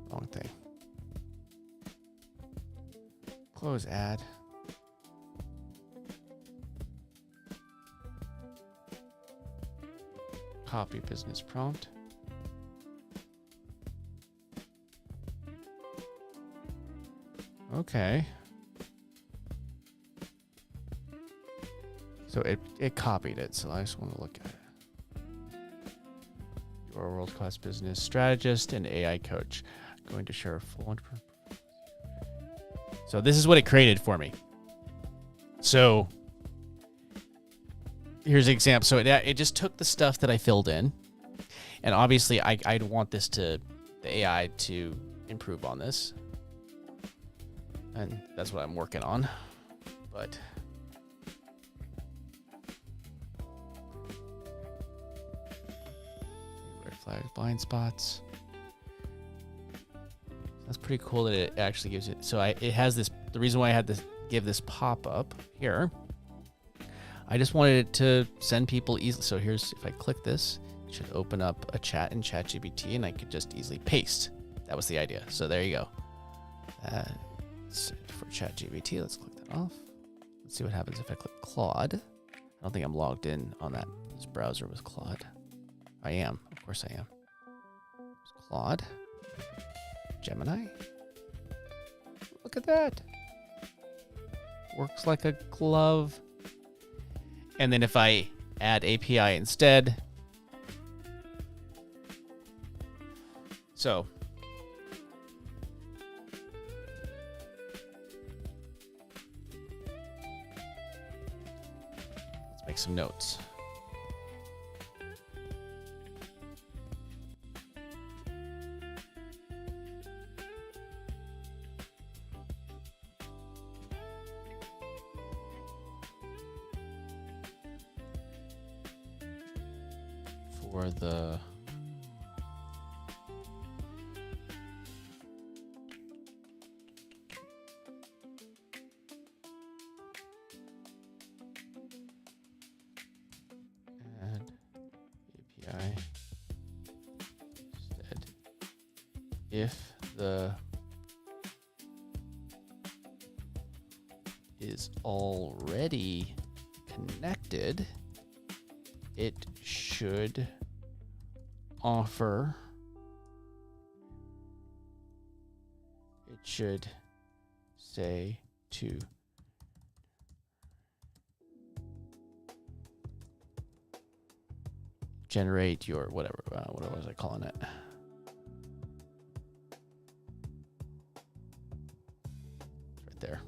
Wrong thing. Close ad. Copy business prompt. Okay. So it copied it, so I just want to look at it. You're a world-class business strategist and AI coach. I'm going to share a full... So this is what it created for me. So here's an example. So it just took the stuff that I filled in. And obviously I'd want the AI to improve on this. And that's what I'm working on. But red flag, blind spots. That's pretty cool that it actually gives it. So it has this. The reason why I had to give this pop up here, I just wanted it to send people easily. So here's, if I click this, it should open up a chat in ChatGPT, and I could just easily paste. That was the idea. So there you go. For ChatGPT, let's click that off. Let's see what happens if I click Claude. I don't think I'm logged in on this browser with Claude. I am. Of course I am. It's Claude. Gemini. Look at that. Works like a glove. And then if I add API instead. So let's make some notes. For the add API instead, if the is already connected, it should offer, it should say to generate your whatever, what was I calling it? It's right there.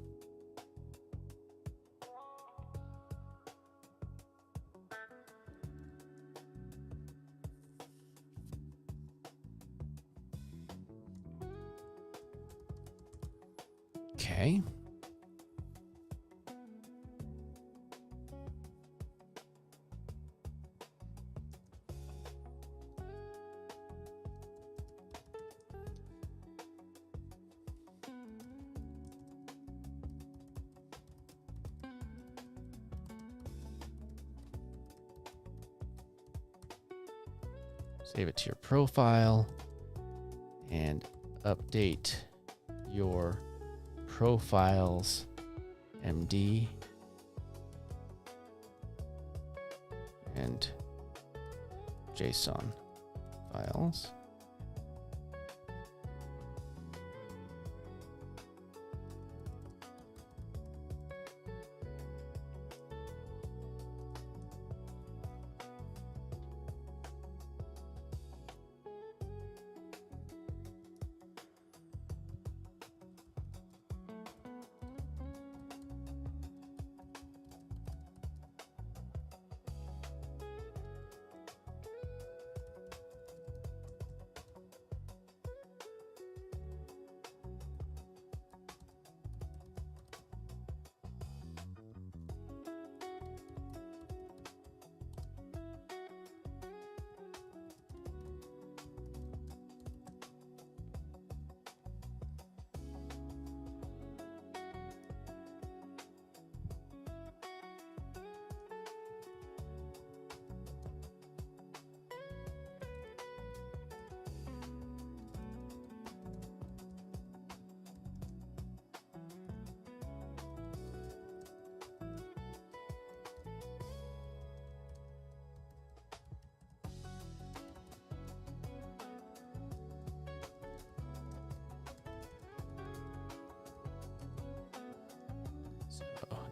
Okay. Save it to your profile and update your profiles MD and JSON files.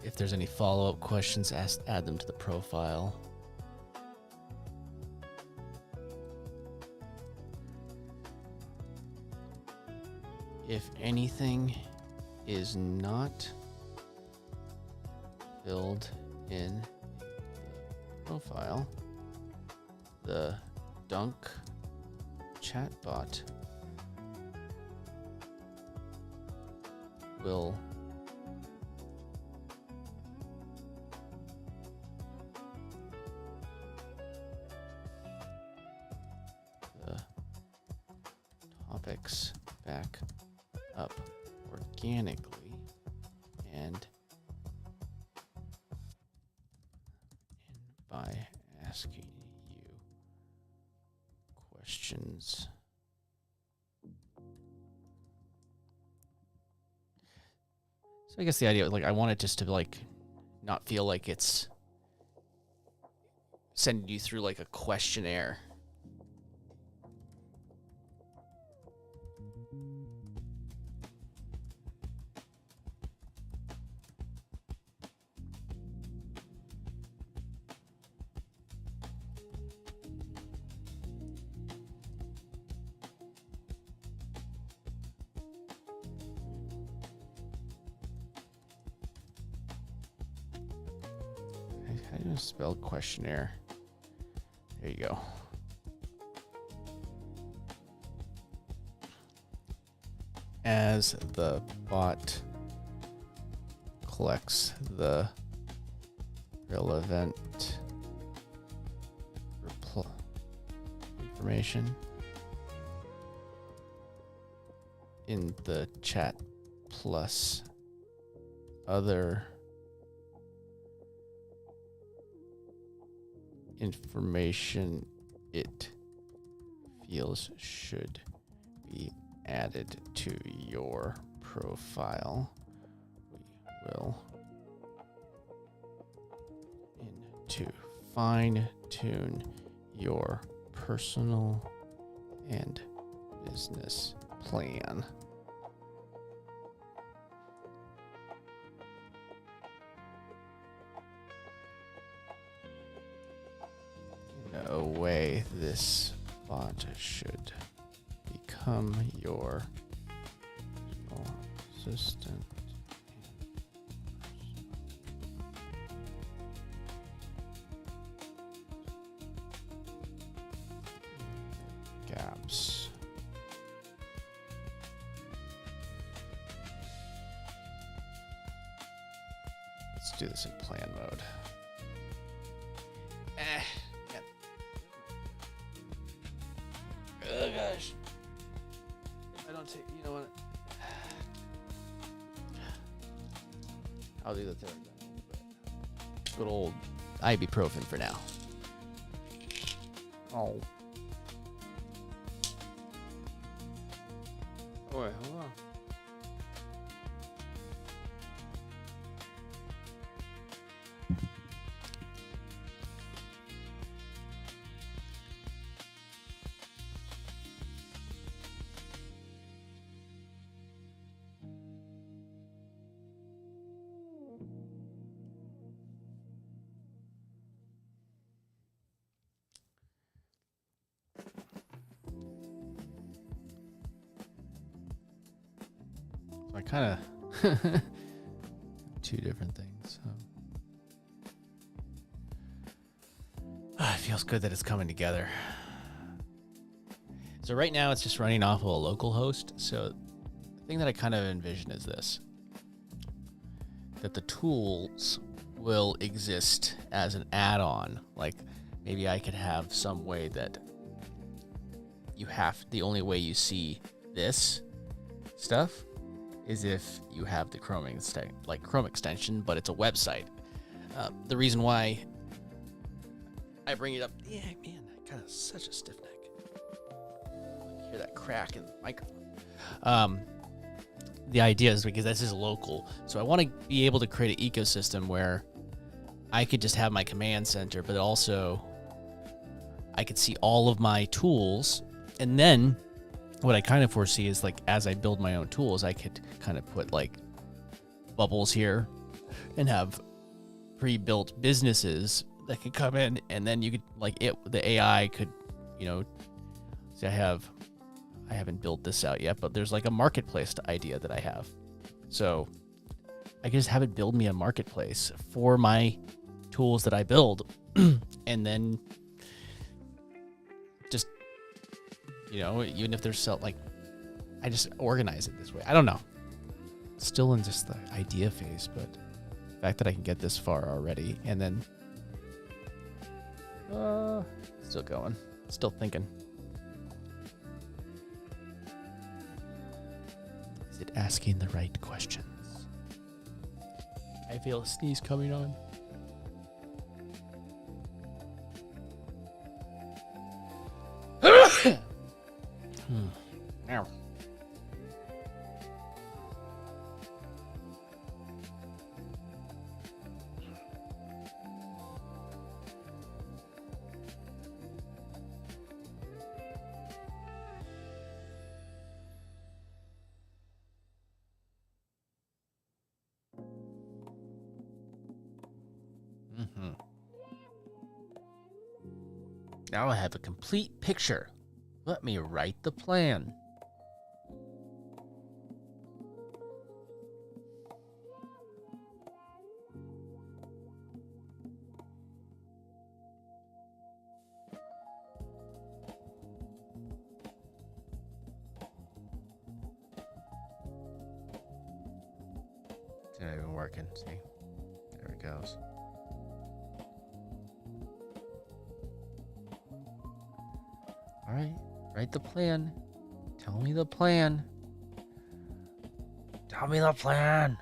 if there's any follow-up questions, add them to the profile. If anything is not filled in the profile, the Dunk chatbot will the topics back up organically and by asking you questions. So I guess the idea, like, I want it just to, like, not feel like it's sending you through like a questionnaire. How do you spell questionnaire? There you go. As the bot collects the relevant information in the chat plus other information it feels should be added to your profile, we will to fine-tune your personal and business plan. In a way, this bot should become your personal assistant. Gaps. Let's do this in plan mode. Yeah. Oh gosh. I don't take, you know what? I'll do the third one. Good old ibuprofen for now. Oh. Oh wait, hold on. I kind of two different things. It feels good that it's coming together. So right now it's just running off of a local host. So the thing that I kind of envision is this, that the tools will exist as an add-on. Like maybe I could have some way that the only way you see this stuff is if you have the Chrome extension, but it's a website. The reason why I bring it up, yeah, man, I got such a stiff neck. You hear that crack in the microphone. The idea is because this is local, so I want to be able to create an ecosystem where I could just have my command center, but also I could see all of my tools, and then what I kind of foresee is, like, as I build my own tools, I could kind of put like bubbles here and have pre-built businesses that could come in, and then you could the AI could, say I haven't built this out yet, but there's like a marketplace idea that I have. So I can just have it build me a marketplace for my tools that I build, and then just, even if there's I just organize it this way. I don't know. Still in just the idea phase, but the fact that I can get this far already, and then still going, still thinking. Is it asking the right questions? I feel a sneeze coming on. Ow. Now I have a complete picture. Let me write the plan. It's not even working. See? There it goes. All right, write the plan. Tell me the plan. Tell me the plan.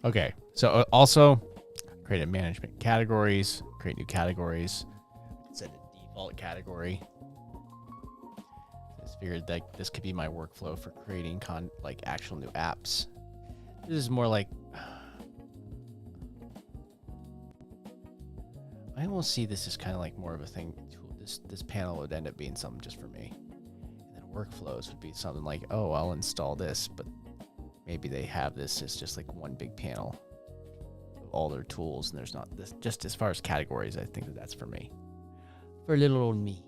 Okay, so also create a management categories, create new categories, set a default category. Just figured that this could be my workflow for creating actual new apps. This is more like, I almost see this as kind of like more of a thing. This panel would end up being something just for me. And then workflows would be something like, oh, I'll install this, but maybe they have this as just like one big panel of all their tools, and there's not this. Just as far as categories, I think that's for me. For little old me.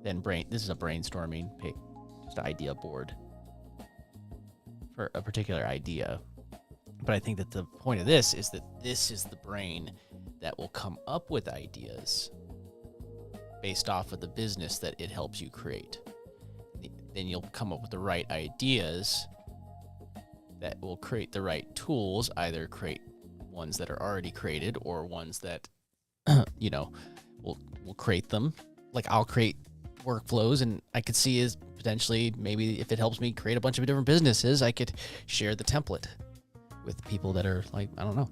Then this is a brainstorming, just an idea board for a particular idea. But I think that the point of this is that this is the brain that will come up with ideas based off of the business that it helps you create. Then you'll come up with the right ideas that will create the right tools, either create ones that are already created or ones that, will create them. Like I'll create workflows, and I could see is potentially maybe if it helps me create a bunch of different businesses, I could share the template with people that are like, I don't know.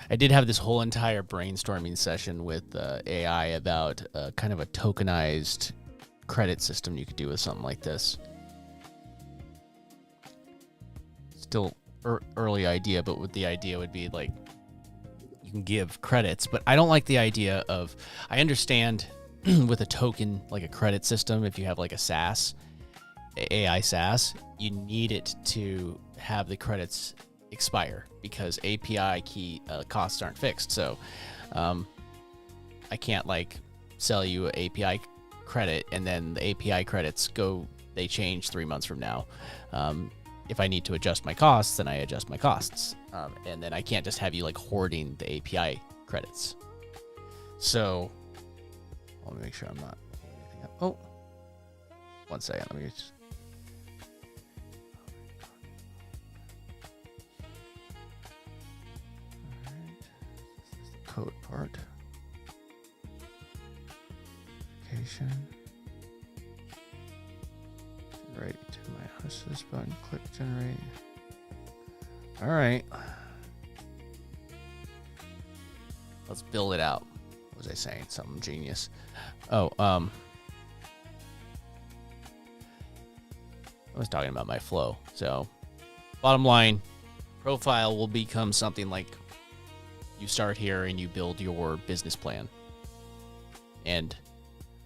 I did have this whole entire brainstorming session with AI about kind of a tokenized credit system you could do with something like this. Still early idea, but what the idea would be like, you can give credits, but I don't like the idea of, I understand with a token, like a credit system, if you have like a SaaS, AI SaaS, you need it to have the credits expire because API key costs aren't fixed. So I can't sell you an API credit and then the API credits they change 3 months from now. If I need to adjust my costs, then I adjust my costs. And then I can't just have you hoarding the API credits. So let me make sure I'm not pulling anything up. Oh, 1 second. Let me just. Code part. Application. Generate to my assist button. Click generate. All right. Let's build it out. What was I saying? Something genius. Oh, I was talking about my flow. So, bottom line, profile will become something like you start here and you build your business plan. And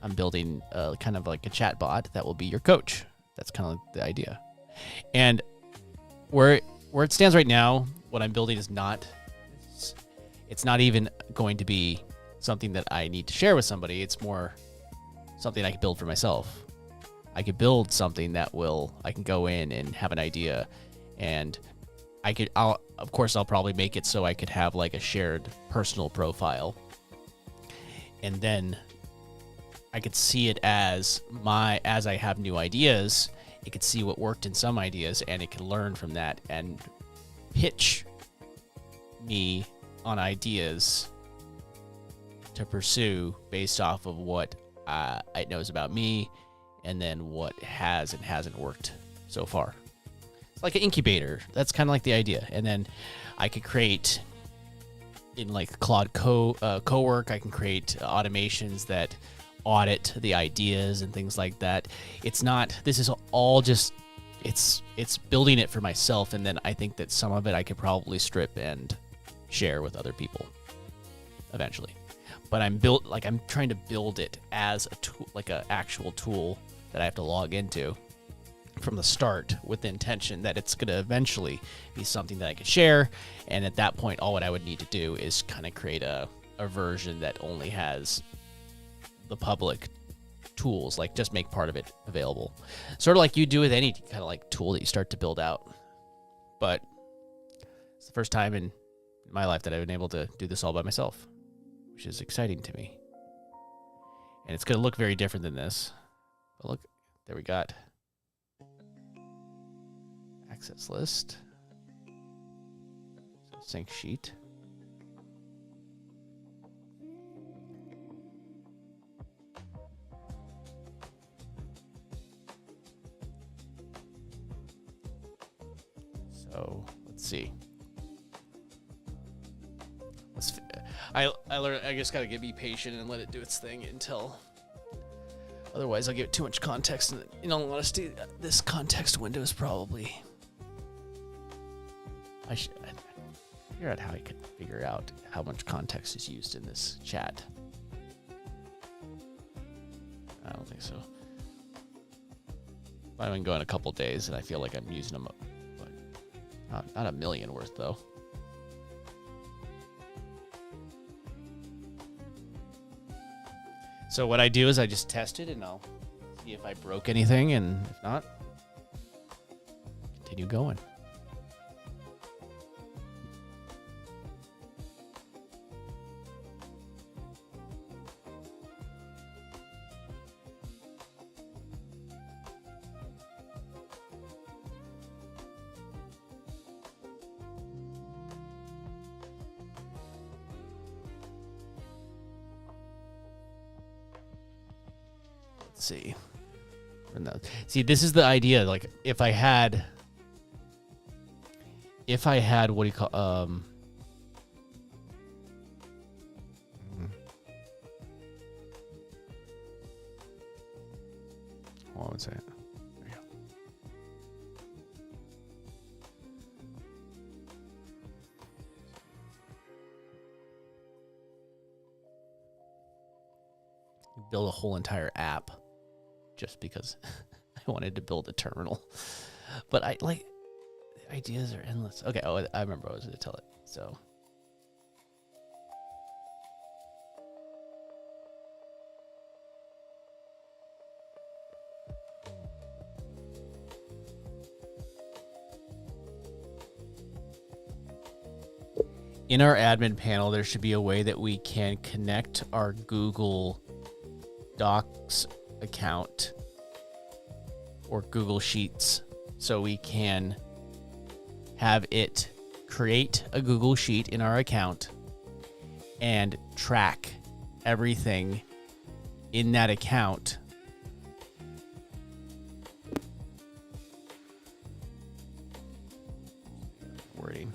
I'm building kind of like a chat bot that will be your coach. That's kind of the idea. And where it stands right now, what I'm building is not, it's not even going to be something that I need to share with somebody. It's more something I can build for myself. I could build something that I can go in and have an idea, and I'll probably make it so I could have like a shared personal profile. And then I could see it as I have new ideas, it could see what worked in some ideas, and it can learn from that and pitch me on ideas to pursue based off of what it knows about me, and then what has and hasn't worked so far. It's like an incubator. That's kind of like the idea. And then I could create in like Claude Cowork, I can create automations that audit the ideas and things like that. This is all just, it's building it for myself. And then I think that some of it I could probably strip and share with other people eventually. But I'm trying to build it as a tool, like an actual tool that I have to log into from the start, with the intention that it's going to eventually be something that I could share. And at that point, all what I would need to do is kind of create a version that only has the public tools, like just make part of it available. Sort of like you do with any kind of like tool that you start to build out. But it's the first time in my life that I've been able to do this all by myself, which is exciting to me. And it's going to look very different than this. But look, there we got access list, so sync sheet. So let's see. I learned. I just gotta be patient and let it do its thing until. Otherwise, I'll give it too much context. And in all honesty, this context window is probably. I figure out how I could figure out how much context is used in this chat. I don't think so. I've been going a couple days, and I feel like I'm using them, but not a million worth though. So what I do is I just test it, and I'll see if I broke anything, and if not, continue going. See. See, this is the idea. Like, if I had, what do you call, hold on one second. There we go. Build a whole entire app just because I wanted to build a terminal. But ideas are endless. Okay, I remember what I was going to tell it. So in our admin panel, there should be a way that we can connect our Google Docs account or Google Sheets, so we can have it create a Google Sheet in our account and track everything in that account. Wording.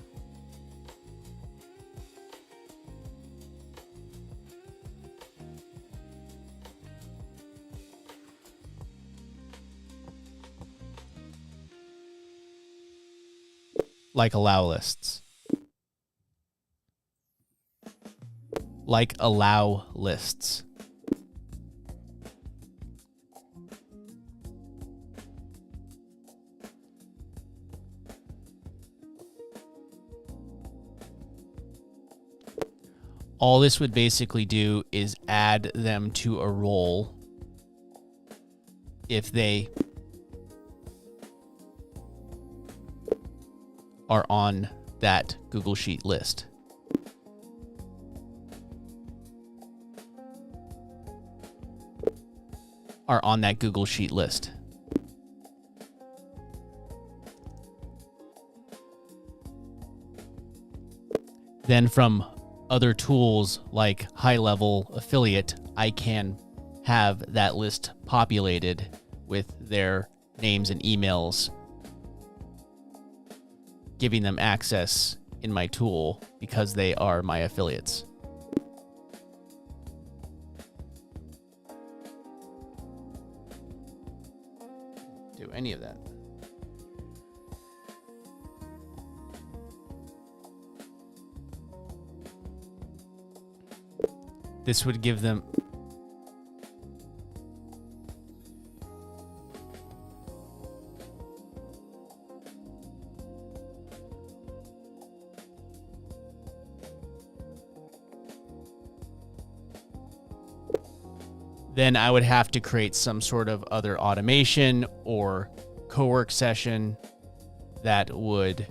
Like allow lists. Like allow lists. All this would basically do is add them to a role if they are on that Google Sheet list. Are on that Google Sheet list. Then from other tools like High Level Affiliate, I can have that list populated with their names and emails, giving them access in my tool because they are my affiliates. Do any of that. This would give them then I would have to create some sort of other automation or co-work session that would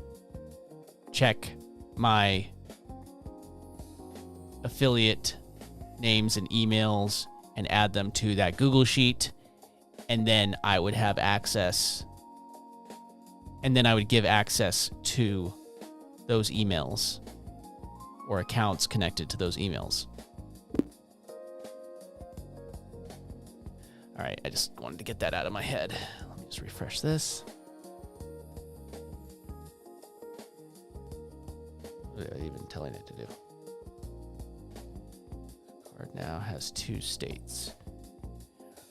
check my affiliate names and emails and add them to that Google Sheet. And then I would have access, and then I would give access to those emails or accounts connected to those emails. All right, I just wanted to get that out of my head. Let me just refresh this. What are I even telling it to do? Card now has 2 states.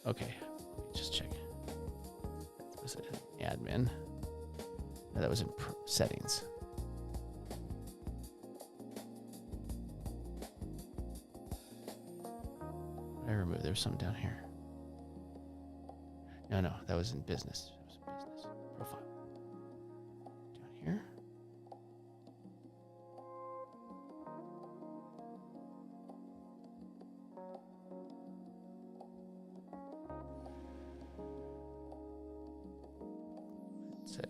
Okay, let me just check. Was it admin? No, that was in settings. I removed. There's some down here. No, that was in business. It was in business profile. Down here. Let's say.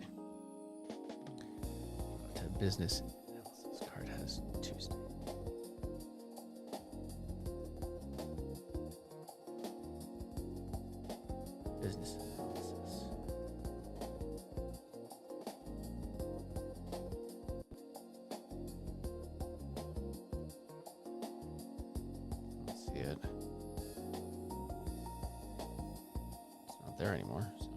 To business analysis card has 2 states. Business analysis. Don't see it. It's not there anymore. So.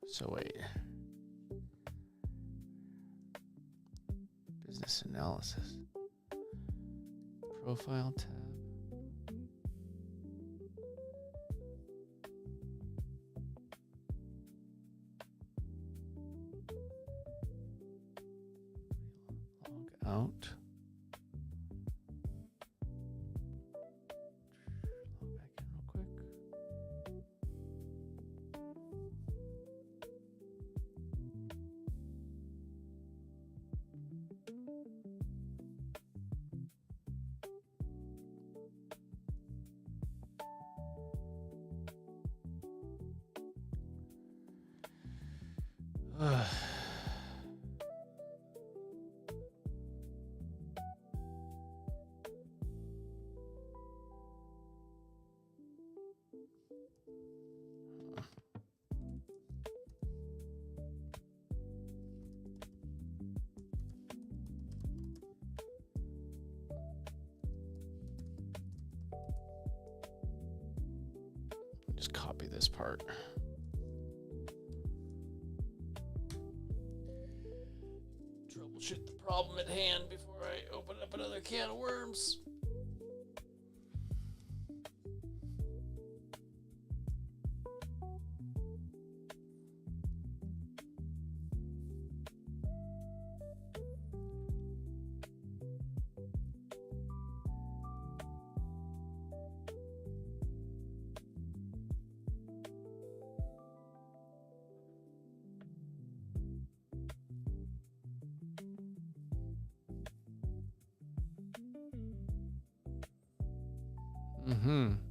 So wait. Business analysis. Profile tab. Log out. Log back in real quick. Just copy this part. Troubleshoot the problem at hand before I open up another can of worms. Mm-hmm.